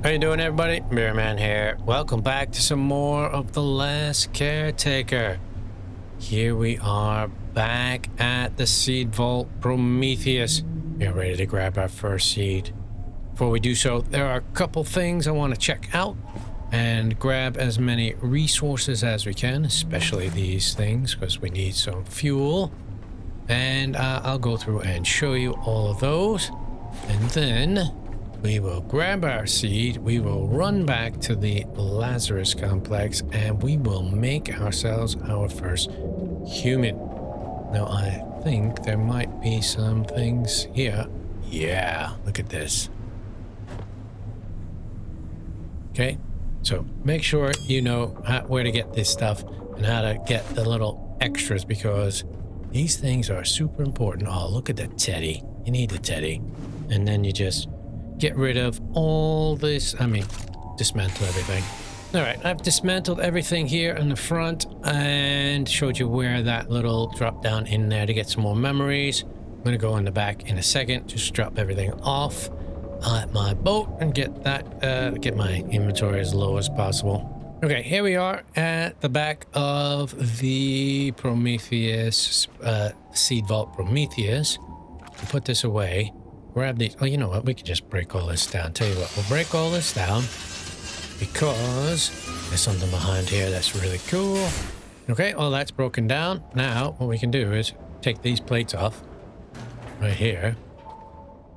How you doing, everybody? Beerman here. Welcome back to some more of the Last Caretaker. Here we are back at the Seed Vault Prometheus. We're ready to grab our first seed. Before we do so, there are a couple things I want to check out and grab as many resources as we can, especially these things, because we need some fuel. And I'll go through and show you all of those. And then we will grab our seed, we will run back to the Lazarus Complex, and we will make ourselves our first human. Now, I think there might be some things here. Yeah, look at this. Okay, so make sure you know where to get this stuff and how to get the little extras, because these things are super important. Oh, look at the teddy. You need the teddy. And then you just get rid of all this. Dismantle everything. All right, I've dismantled everything here in the front and showed you where that little drop down in there to get some more memories. I'm gonna go in the back in a second, just drop everything off at my boat and get that, get my inventory as low as possible. Okay, here we are at the back of the Prometheus, Seed Vault Prometheus. Put this away. Grab these. Oh, you know what? We can just break all this down. Tell you what, we'll break all this down because there's something behind here that's really cool. Okay, all that's broken down. Now, what we can do is take these plates off right here.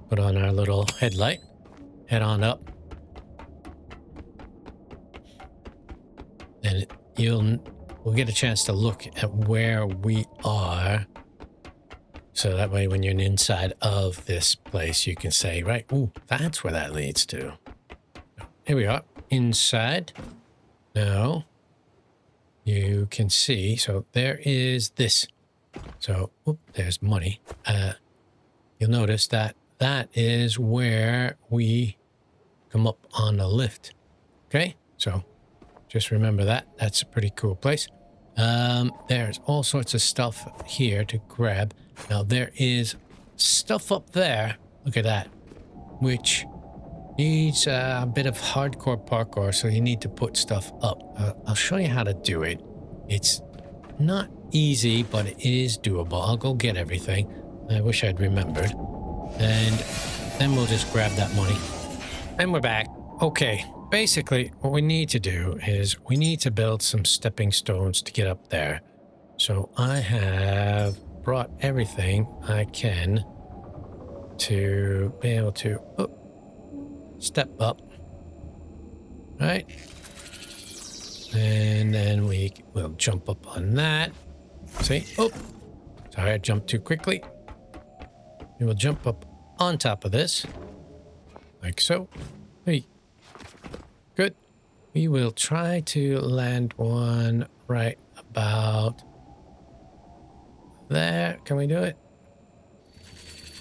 Put on our little headlight. Head on up. And we'll get a chance to look at where we are. So that way, when you're inside of this place, you can say, right, ooh, that's where that leads to. Here we are, inside. Now, you can see, so there is this. So, there's money. You'll notice that that is where we come up on the lift. Okay, so just remember that. That's a pretty cool place. There's all sorts of stuff here to grab. Now, there is stuff up there, look at that, which needs a bit of hardcore parkour, so you need to put stuff up. I'll show you how to do it. It's not easy, but it is doable. I'll go get everything. I wish I'd remembered. And then we'll just grab that money. And we're back. Okay, basically, what we need to do is we need to build some stepping stones to get up there. So I have brought everything I can to be able to step up, right? And then we will jump up on that. See? Oh, sorry, I jumped too quickly. We will jump up on top of this, like so. Hey, good. We will try to land one right about there. Can we do it?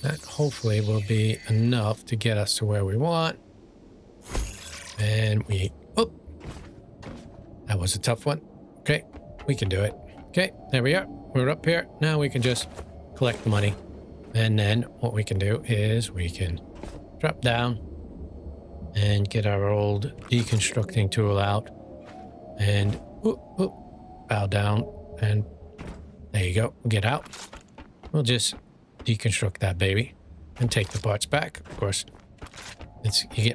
That hopefully will be enough to get us to where we want. And that was a tough one. Okay, we can do it. Okay, there we are. We're up here. Now we can just collect the money. And then what we can do is we can drop down and get our old deconstructing tool out and bow down, and there you go. Get out. We'll just deconstruct that baby and take the parts back. Of course,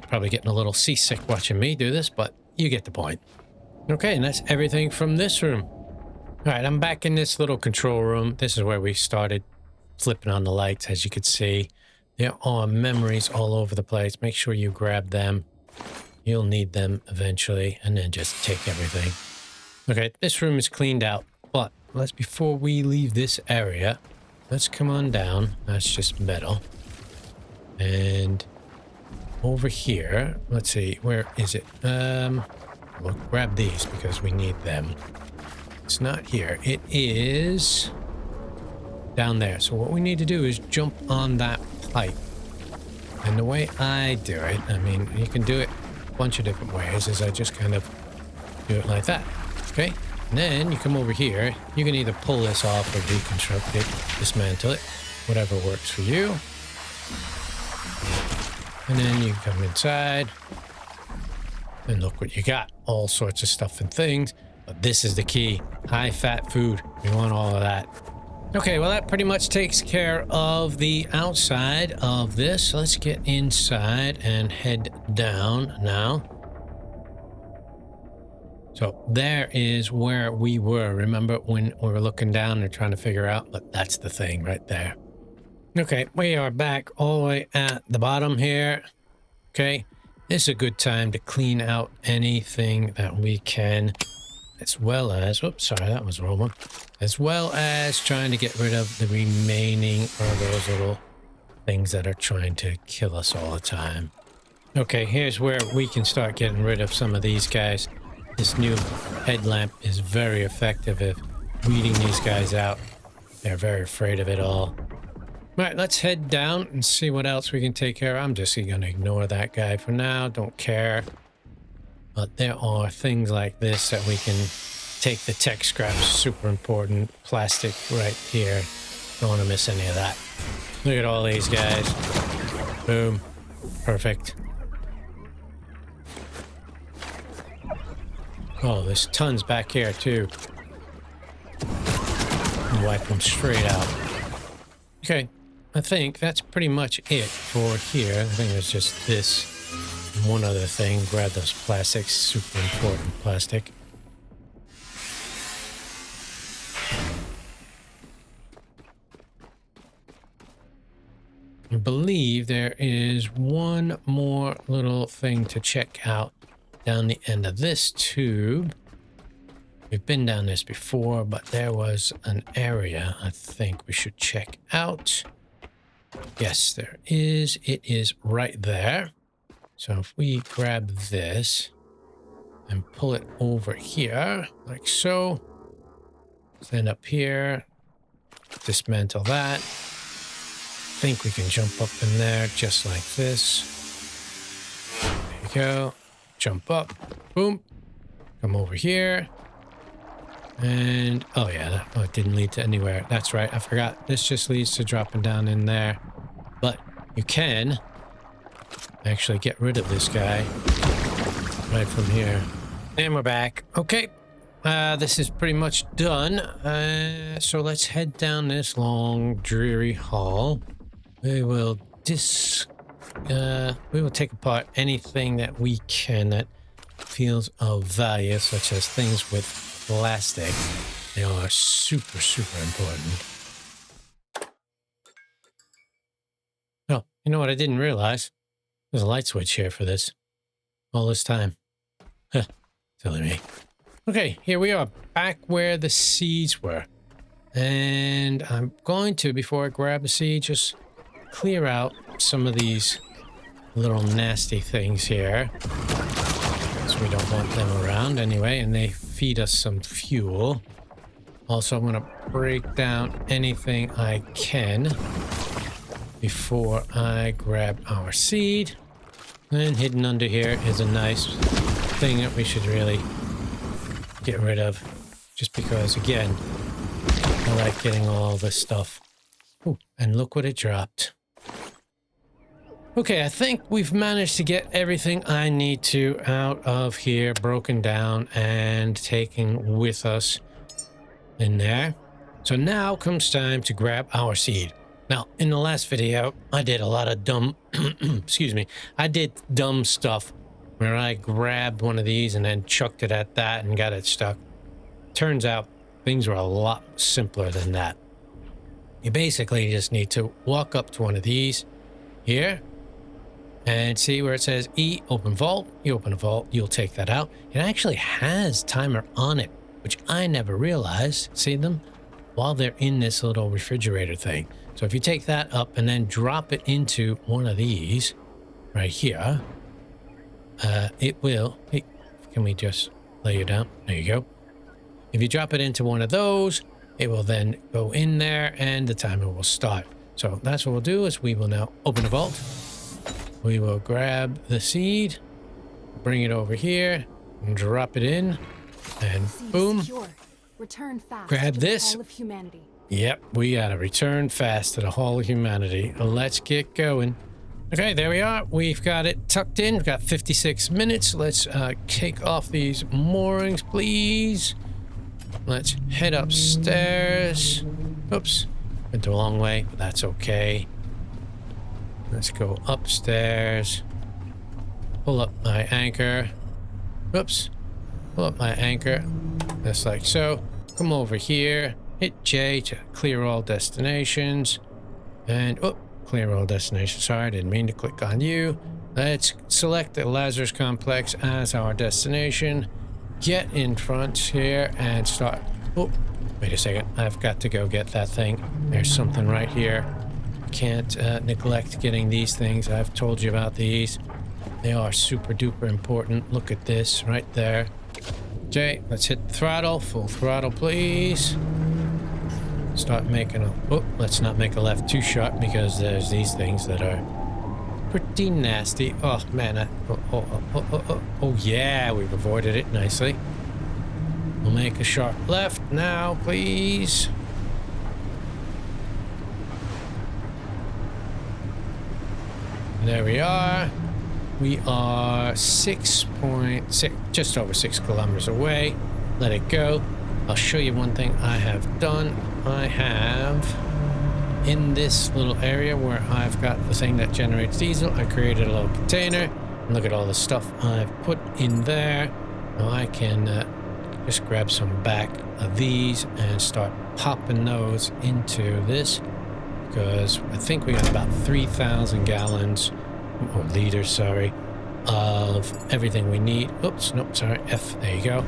probably getting a little seasick watching me do this, but you get the point. Okay, and that's everything from this room. All right, I'm back in this little control room. This is where we started flipping on the lights. As you can see, there are memories all over the place. Make sure you grab them. You'll need them eventually, and then just take everything. Okay, this room is cleaned out, but before we leave this area, let's come on down. That's just metal. And over here, let's see, where is it? We'll grab these because we need them. It's not here. It is down there. So what we need to do is jump on that pipe. And the way I do it, you can do it a bunch of different ways, is I just kind of do it like that. Okay? And then you come over here. You can either pull this off or deconstruct it, dismantle it, whatever works for you. And then you come inside, And look what you got. All sorts of stuff and things. But this is the key. High fat food. We want all of that. Okay, well, that pretty much takes care of the outside of this. Let's get inside and head down now. So there is where we were. Remember when we were looking down and trying to figure out? But that's the thing right there. Okay, we are back all the way at the bottom here. Okay, this is a good time to clean out anything that we can. As well as, oops, sorry, that was the wrong one. As well as trying to get rid of the remaining of those little things that are trying to kill us all the time. Okay, here's where we can start getting rid of some of these guys. This new headlamp is very effective at weeding these guys out. They're very afraid of it all. All right, let's head down and see what else we can take care of. I'm just going to ignore that guy for now. Don't care. But there are things like this that we can take the tech scraps. Super important. Plastic right here. Don't want to miss any of that. Look at all these guys. Boom. Perfect. Oh, there's tons back here too. Wipe them straight out. Okay. I think that's pretty much it for here. I think there's just this. One other thing, grab those plastics, super important plastic. I believe there is one more little thing to check out down the end of this tube. We've been down this before, but there was an area I think we should check out. Yes, there is. It is right there. So if we grab this and pull it over here, like so, stand up here, dismantle that. I think we can jump up in there just like this. There you go. Jump up. Boom. Come over here. And, oh yeah, it didn't lead to anywhere. That's right, I forgot. This just leads to dropping down in there. But you can actually get rid of this guy right from here. And we're back. Okay, this is pretty much done. So let's head down this long, dreary hall. We will take apart anything that we can that feels of value, such as things with plastic. They are super, super important. Oh, you know what I didn't realize? There's a light switch here for this. All this time. Huh. Silly me. Okay, here we are. Back where the seeds were. And I'm going to, before I grab the seed, just clear out some of these little nasty things here. So we don't want them around anyway, and they feed us some fuel. Also, I'm going to break down anything I can before I grab our seed. And hidden under here is a nice thing that we should really get rid of. Just because, again, I like getting all this stuff. Ooh, and look what it dropped. Okay, I think we've managed to get everything I need to out of here, broken down and taken with us in there. So now comes time to grab our seed. Now, in the last video, I did a lot of dumb, excuse me, I did dumb stuff where I grabbed one of these and then chucked it at that and got it stuck. Turns out things were a lot simpler than that. You basically just need to walk up to one of these here and see where it says E, open vault. You open a vault, you'll take that out. It actually has timer on it, which I never realized. See them? While they're in this little refrigerator thing. So if you take that up and then drop it into one of these right here, it will, hey, can we just lay you down? There you go. If you drop it into one of those, it will then go in there and the timer will start. So that's what we'll do is we will now open the vault. We will grab the seed, bring it over here, and drop it in, and boom. Return fast grab to this. The Hall of Humanity. Yep, we gotta return fast to the Hall of Humanity. Let's get going. Okay, there we are. We've got it tucked in. We've got 56 minutes. Let's take off these moorings, please. Let's head upstairs. Oops. Went the wrong way, but that's okay. Let's go upstairs. Pull up my anchor. Oops. Pull up my anchor. Just like so. Come over here. Hit J to clear all destinations. And, oh, clear all destinations. Sorry, I didn't mean to click on you. Let's select the Lazarus Complex as our destination. Get in front here and start. Oh, wait a second. I've got to go get that thing. There's something right here. Can't neglect getting these things. I've told you about these. They are super duper important. Look at this right there. Okay, let's hit the throttle. Full throttle, please. Start making a... Oh, let's not make a left too sharp because there's these things that are pretty nasty. Oh, man. Oh, yeah, we've avoided it nicely. We'll make a sharp left now, please. There we are. We are 6.6, just over 6 kilometers away. Let it go. I'll show you one thing I have done. I have, in this little area where I've got the thing that generates diesel, I created a little container. And look at all the stuff I've put in there. Now I can just grab some back of these and start popping those into this. Because I think we got about 3,000 gallons, or liters, sorry, of everything we need. Oops, nope, sorry, F, there you go.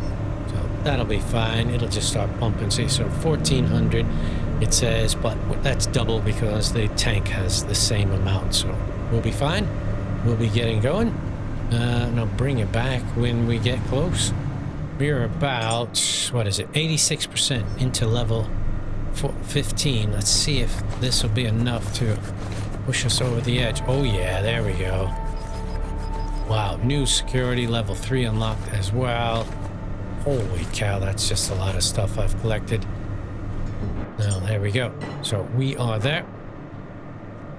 So that'll be fine. It'll just start pumping. See, so 1,400 it says, but that's double because the tank has the same amount. So we'll be fine. We'll be getting going. And I'll bring it back when we get close. We're about, what is it, 86% into level 15. Let's see if this will be enough to push us over the edge. Oh yeah, there we go. Wow, new security level 3 unlocked as well. Holy cow, that's just a lot of stuff I've collected. Now, there we go. So we are there.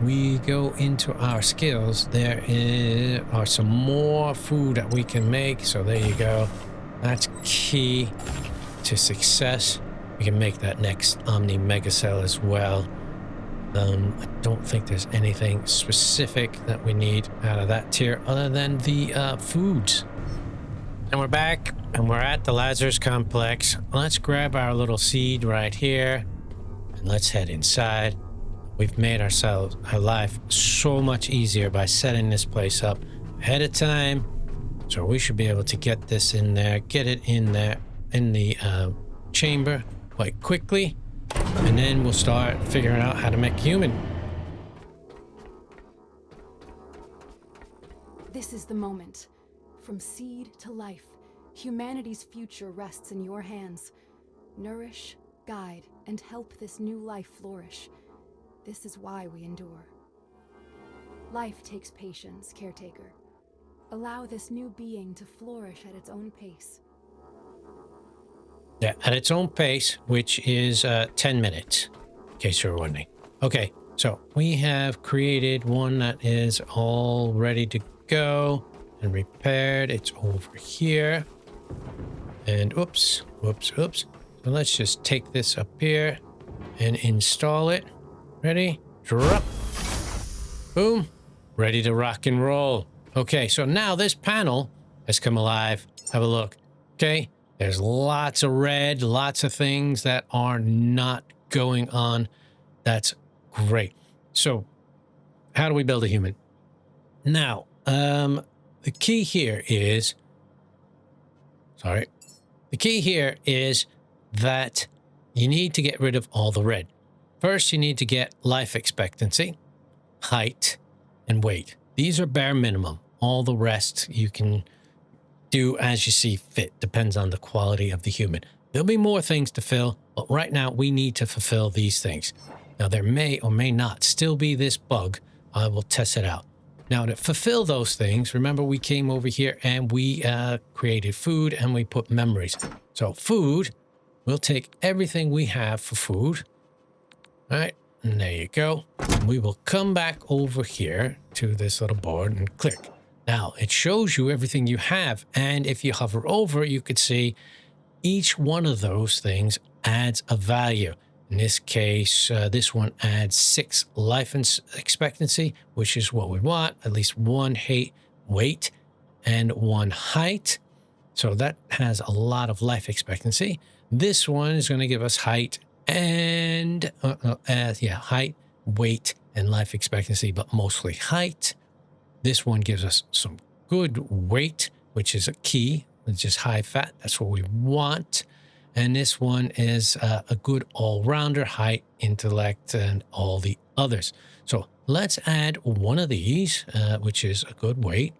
We go into our skills. There are some more food that we can make. So there you go. That's key to success. We can make that next Omni Mega Cell as well. I don't think there's anything specific that we need out of that tier other than the foods. And we're back, and we're at the Lazarus Complex. Let's grab our little seed right here, and let's head inside. We've made ourselves our life so much easier by setting this place up ahead of time. So we should be able to get this in there, get it in there, in the chamber quite quickly. And then we'll start figuring out how to make human. This is the moment. From seed to life, humanity's future rests in your hands. Nourish, guide, and help this new life flourish. This is why we endure. Life takes patience, Caretaker. Allow this new being to flourish at its own pace. Yeah, at its own pace, which is 10 minutes, in case you're wondering. Okay, so we have created one that is all ready to go and repaired. It's over here. And oops. So let's just take this up here and install it. Ready? Drop. Boom. Ready to rock and roll. Okay, so now this panel has come alive. Have a look. Okay. There's lots of red, lots of things that are not going on. That's great. So how do we build a human? Now, the key here is that you need to get rid of all the red. First, you need to get life expectancy, height, and weight. These are bare minimum. All the rest you can do as you see fit. Depends on the quality of the human. There'll be more things to fill, but right now we need to fulfill these things. Now there may or may not still be this bug. I will test it out. Now to fulfill those things, remember we came over here and we created food and we put memories. So food, we'll take everything we have for food. All right. And there you go. We will come back over here to this little board and click. Now, it shows you everything you have. And if you hover over, you could see each one of those things adds a value. In this case, this one adds 6 life expectancy, which is what we want. At least 1 weight and 1 height. So that has a lot of life expectancy. This one is going to give us height and height, weight, and life expectancy, but mostly height. This one gives us some good weight, which is a key, which is high fat. That's what we want. And this one is a good all-rounder, height, intellect, and all the others. So let's add one of these, which is a good weight.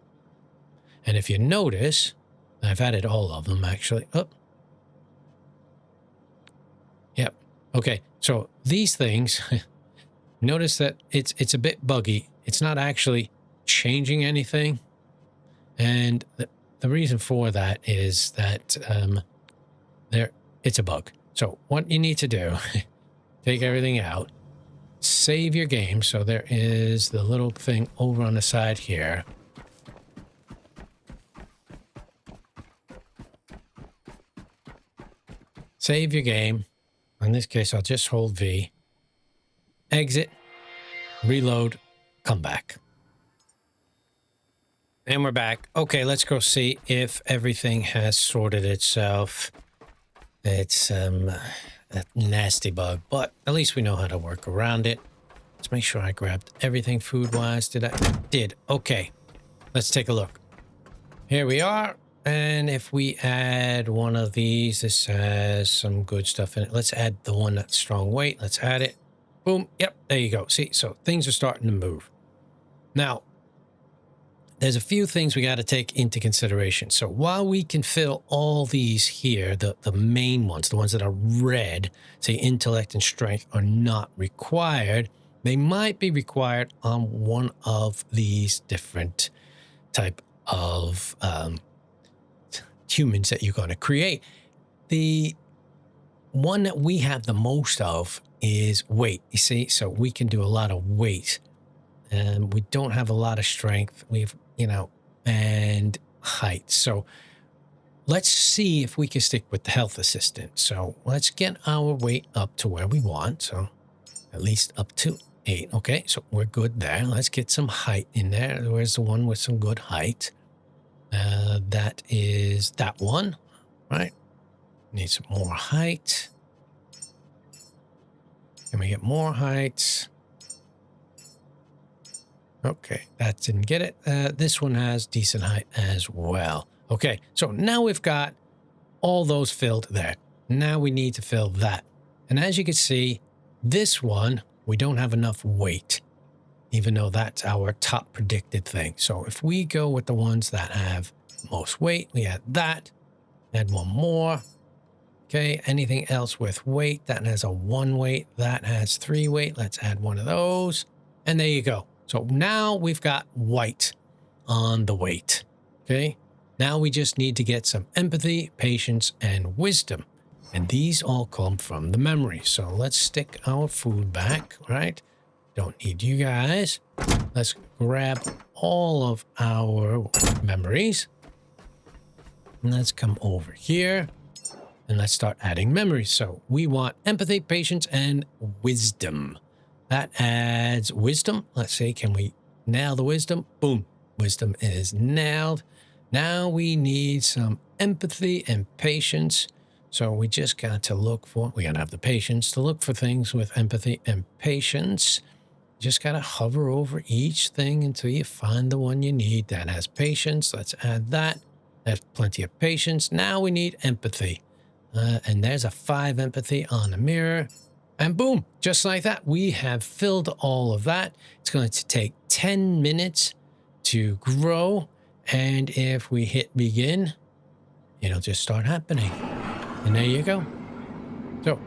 And if you notice, I've added all of them actually. Oh. Yep. Okay. So these things, notice that it's a bit buggy. It's not actually changing anything. And the reason for that is that it's a bug. So what you need to do, take everything out, save your game. So there is the little thing over on the side here. Save your game. In this case, I'll just hold V. Exit, reload, come back. And we're back. Okay, let's go see if everything has sorted itself. It's a nasty bug, but at least we know how to work around it. Let's make sure I grabbed everything food-wise. Did I? Did. Okay. Let's take a look. Here we are. And if we add one of these, this has some good stuff in it. Let's add the one that's strong weight. Let's add it. Boom. Yep. There you go. See, so things are starting to move. Now, there's a few things we got to take into consideration. So while we can fill all these here, the main ones, the ones that are red, say intellect and strength, are not required. They might be required on one of these different type of humans that you're going to create. The one that we have the most of is weight, you see? So we can do a lot of weight. And we don't have a lot of strength. We've, and height. So let's see if we can stick with the health assistant. So let's get our weight up to where we want. So at least up to 8. Okay, so we're good there. Let's get some height in there. Where's the one with some good height? That is that one, right? Need some more height. Can we get more height? Okay, that didn't get it. This one has decent height as well. Okay, so now we've got all those filled there. Now we need to fill that. And as you can see, this one, we don't have enough weight, even though that's our top predicted thing. So if we go with the ones that have most weight, we add that, add one more. Okay, anything else with weight, that has a 1 weight, that has 3 weight. Let's add one of those. And there you go. So now we've got white on the weight, okay? Now we just need to get some empathy, patience, and wisdom. And these all come from the memory. So let's stick our food back, right? Don't need you guys. Let's grab all of our memories. And let's come over here. And let's start adding memories. So we want empathy, patience, and wisdom. That adds wisdom. Let's see, can we nail the wisdom? Boom, wisdom is nailed. Now we need some empathy and patience. So we just got to look for, we got to have the patience to look for things with empathy and patience. Just got to hover over each thing until you find the one you need that has patience. Let's add that. That's plenty of patience. Now we need empathy. And there's a 5 empathy on the mirror. And boom, just like that, we have filled all of that. It's going to take 10 minutes to grow. And if we hit begin, it'll just start happening. And there you go. So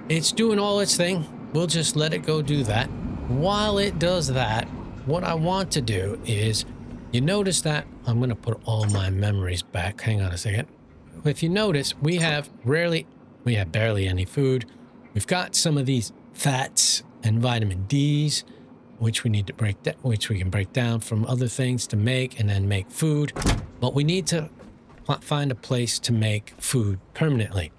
it's doing all its thing. We'll just let it go do that. While it does that, what I want to do is, you notice that I'm going to put all my memories back. Hang on a second. If you notice, we have barely any food. We've got some of these fats and vitamin D's, which we need to which we can break down from other things to make and then make food. But we need to find a place to make food permanently.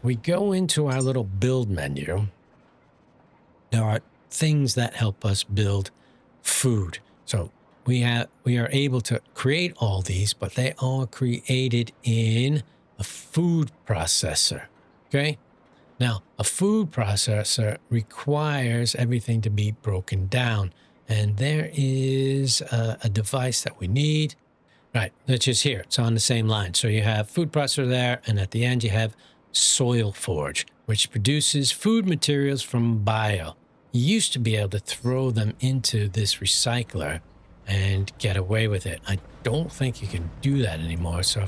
We go into our little build menu. There are things that help us build food. So we are able to create all these, but they are created in a food processor. Okay. Now, a food processor requires everything to be broken down. And there is a device that we need. Right, which is here. It's on the same line. So you have food processor there, and at the end you have soil forge, which produces food materials from bio. You used to be able to throw them into this recycler and get away with it. I don't think you can do that anymore. So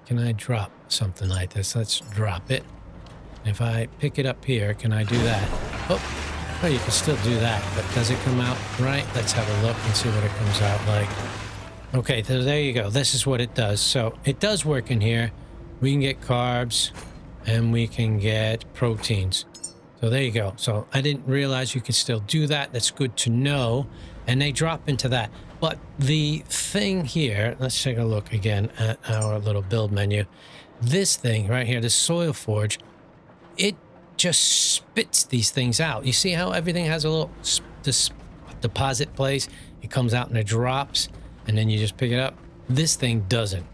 can I drop something like this? Let's drop it. If I pick it up here, can I do that? Oh, you can still do that, but does it come out right? Let's have a look and see what it comes out like. Okay, so there you go. This is what it does. So it does work in here. We can get carbs and we can get proteins. So there you go. So I didn't realize you could still do that. That's good to know. And they drop into that. But the thing here, let's take a look again at our little build menu. This thing right here, the soil forge, it just spits these things out. You see how everything has a little this deposit place? It comes out and it drops. And then you just pick it up. This thing doesn't.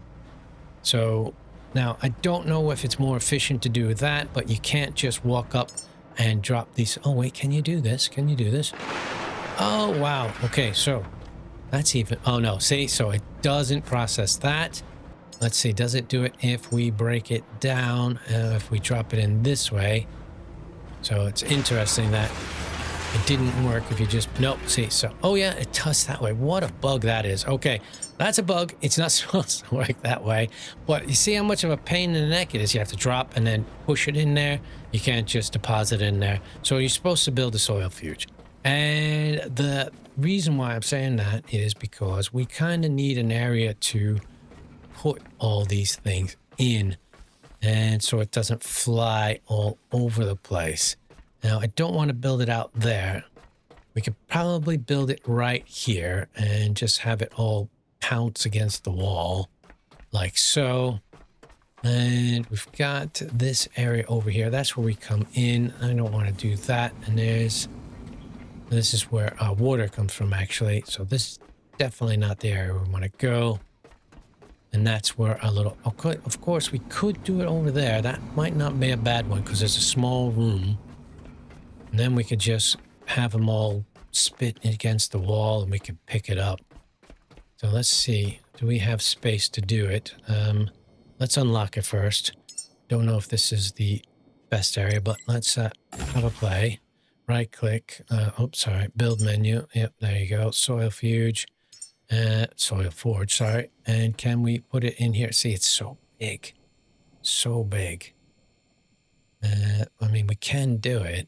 So now I don't know if it's more efficient to do that, but you can't just walk up and drop these. Oh, wait, can you do this? Can you do this? Oh, wow. Okay, so that's even. Oh, no. See, so it doesn't process that. Let's see. Does it do it if we break it down? If we drop it in this way? So it's interesting that it didn't work if you just, nope, see, so, oh yeah, it does that way. What a bug that is. Okay, that's a bug. It's not supposed to work that way. But you see how much of a pain in the neck it is? You have to drop and then push it in there. You can't just deposit it in there. So you're supposed to build a soil forge. And the reason why I'm saying that is because we kind of need an area to put all these things in. And so it doesn't fly all over the place. Now, I don't want to build it out there. We could probably build it right here and just have it all pounce against the wall like so. And we've got this area over here. That's where we come in. I don't want to do that. And this is where our water comes from, actually. So this is definitely not the area we want to go. And that's where our little, of course, we could do it over there. That might not be a bad one because there's a small room. And then we could just have them all spit against the wall and we could pick it up. So let's see. Do we have space to do it? Let's unlock it first. Don't know if this is the best area, but let's have a play. Right click. Sorry. Build menu. Yep, there you go. Soil forge. Soil forge, sorry. And can we put it in here? See, it's so big. So big. I mean, we can do it.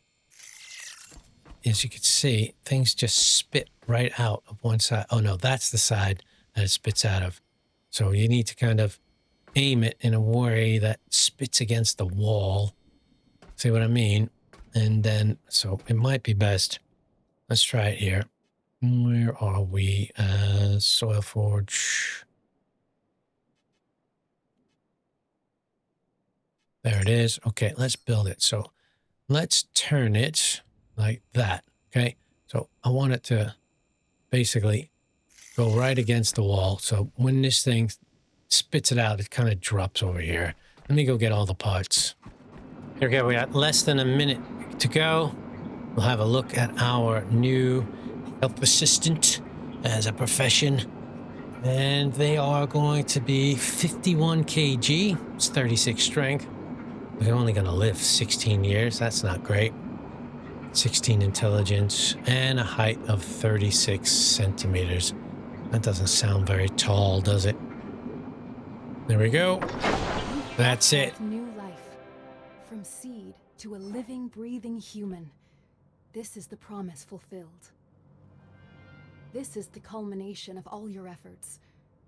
As you can see, things just spit right out of one side. Oh no, that's the side that it spits out of. So you need to kind of aim it in a way that spits against the wall. See what I mean? And then, so it might be best. Let's try it here. Where are we? Soil forge. There it is. Okay, let's build it. So let's turn it like that. Okay, so I want it to basically go right against the wall. So when this thing spits it out, it kind of drops over here. Let me go get all the parts. Okay, we got less than a minute to go. We'll have a look at our new health assistant as a profession. And they are going to be 51 kg. It's 36 strength. We're only going to live 16 years. That's not great. 16 intelligence and a height of 36 centimeters. That doesn't sound very tall, does it? There we go. That's it. New life. From seed to a living, breathing human. This is the promise fulfilled. This is the culmination of all your efforts.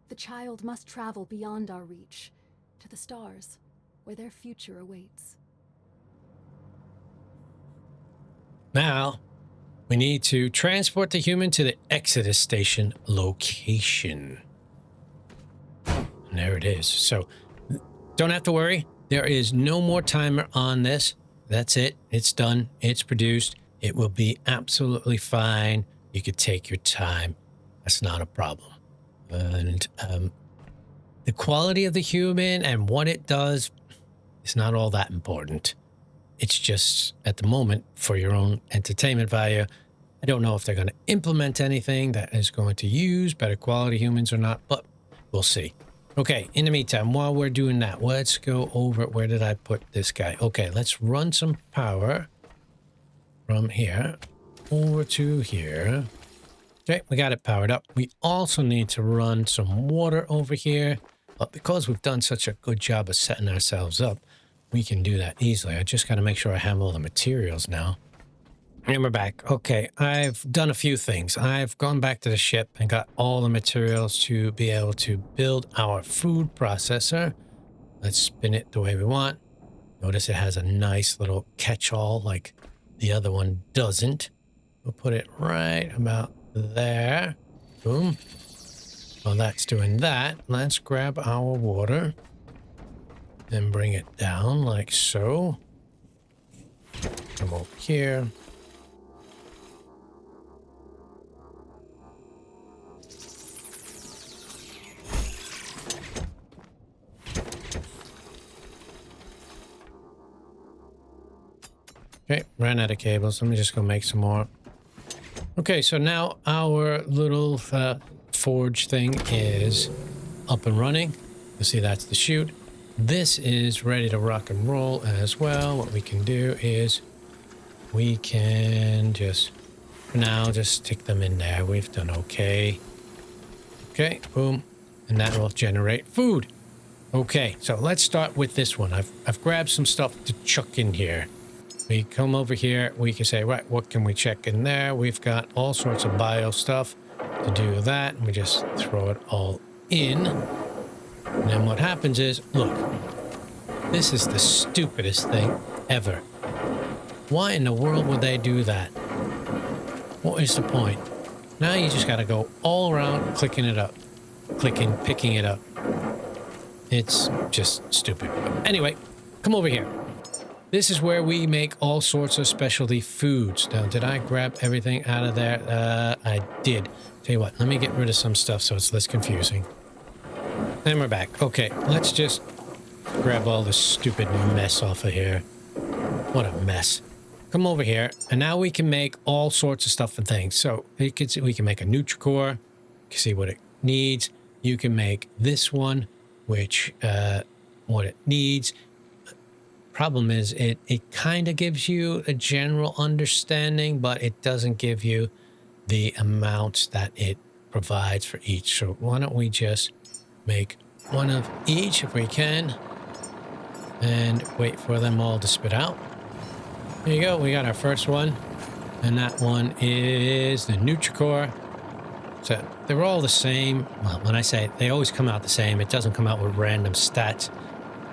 The child must travel beyond our reach, to the stars, where their future awaits. Now, we need to transport the human to the Exodus station location. And there it is. So, don't have to worry. There is no more timer on this. That's it. It's done. It's produced. It will be absolutely fine. You could take your time. That's not a problem. And the quality of the human and what it does is not all that important. It's just, at the moment, for your own entertainment value. I don't know if they're going to implement anything that is going to use better quality humans or not, but we'll see. Okay, in the meantime, while we're doing that, let's go over, where did I put this guy? Okay, let's run some power from here over to here. Okay, we got it powered up. We also need to run some water over here, but because we've done such a good job of setting ourselves up, we can do that easily. I just got to make sure I have all the materials now. And we're back. Okay, I've done a few things. I've gone back to the ship and got all the materials to be able to build our food processor. Let's spin it the way we want. Notice it has a nice little catch-all like the other one doesn't. We'll put it right about there. Boom. While that's doing that, let's grab our water and bring it down like so. Come over here. Okay, ran out of cables. Let me just go make some more. Okay, so now our little forge thing is up and running. You'll see that's the chute. This is ready to rock and roll as well. What we can do is we can just, for now, just stick them in there. We've done okay. Okay, boom. And that will generate food. Okay, so let's start with this one. I've grabbed some stuff to chuck in here. We come over here, we can say, right, what can we check in there? We've got all sorts of bio stuff to do that. And we just throw it all in. And then what happens is, look, this is the stupidest thing ever. Why in the world would they do that? What is the point? Now you just got to go all around clicking it up. Picking it up. It's just stupid. But anyway, come over here. This is where we make all sorts of specialty foods. Now, did I grab everything out of there? I did. Tell you what, let me get rid of some stuff so it's less confusing. And we're back. Okay, let's just grab all this stupid mess off of here. What a mess. Come over here, and now we can make all sorts of stuff and things. So you can see we can make a Nutricore. You can see what it needs. You can make this one, which what it needs. Problem is it kind of gives you a general understanding, but it doesn't give you the amounts that it provides for each. So why don't we just make one of each if we can and wait for them all to spit out. There you go, we got our first one, and that one is the Nutricore. So they're all the same. Well, when I say it, they always come out the same. It doesn't come out with random stats.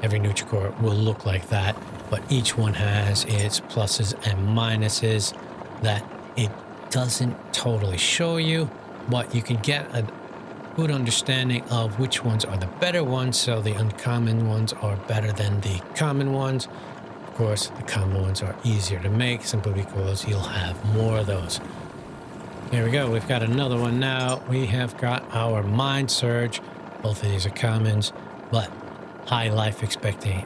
Every Nutricore will look like that, but each one has its pluses and minuses that it doesn't totally show you, but you can get a good understanding of which ones are the better ones. So the uncommon ones are better than the common ones. Of course, the common ones are easier to make simply because you'll have more of those. There we go. We've got another one now. We have got our Mind Surge. Both of these are commons, but high life expectancy,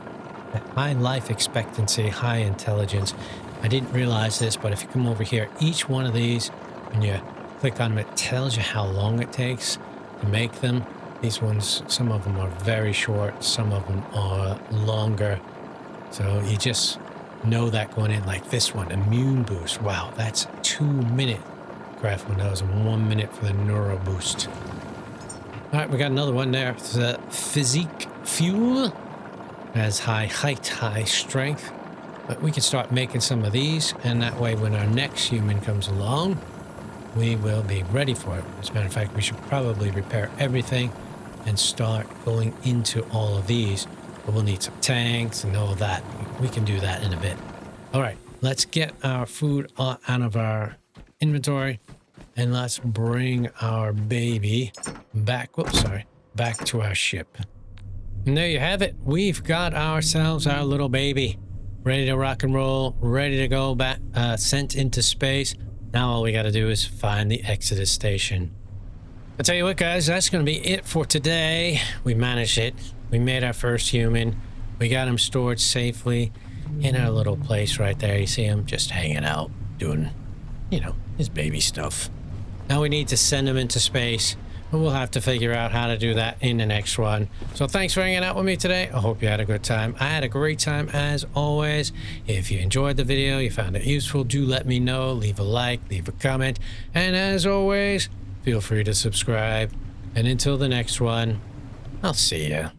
high intelligence. I didn't realize this, but if you come over here, each one of these, when you click on them, it tells you how long it takes to make them. These ones, some of them are very short, some of them are longer. So you just know that going in, like this one, immune boost. Wow, that's 2-minute craft windows and 1 minute for the neuro boost. All right, we got another one there. It's a physique fuel. Has high height, high strength. But we can start making some of these, and that way when our next human comes along, we will be ready for it. As a matter of fact, we should probably repair everything and start going into all of these. But we'll need some tanks and all that. We can do that in a bit. All right, let's get our food out of our inventory, and let's bring our baby back. Whoops, sorry. Back to our ship. And there you have it. We've got ourselves our little baby. Ready to rock and roll, ready to go back, sent into space. Now all we got to do is find the Exodus station. I'll tell you what, guys, that's going to be it for today. We managed it. We made our first human. We got him stored safely in our little place right there. You see him just hanging out, doing, you know, his baby stuff. Now we need to send him into space. But we'll have to figure out how to do that in the next one. So thanks for hanging out with me today. I hope you had a good time. I had a great time as always. If you enjoyed the video, you found it useful, do let me know. Leave a like, leave a comment. And as always, feel free to subscribe. And until the next one, I'll see ya.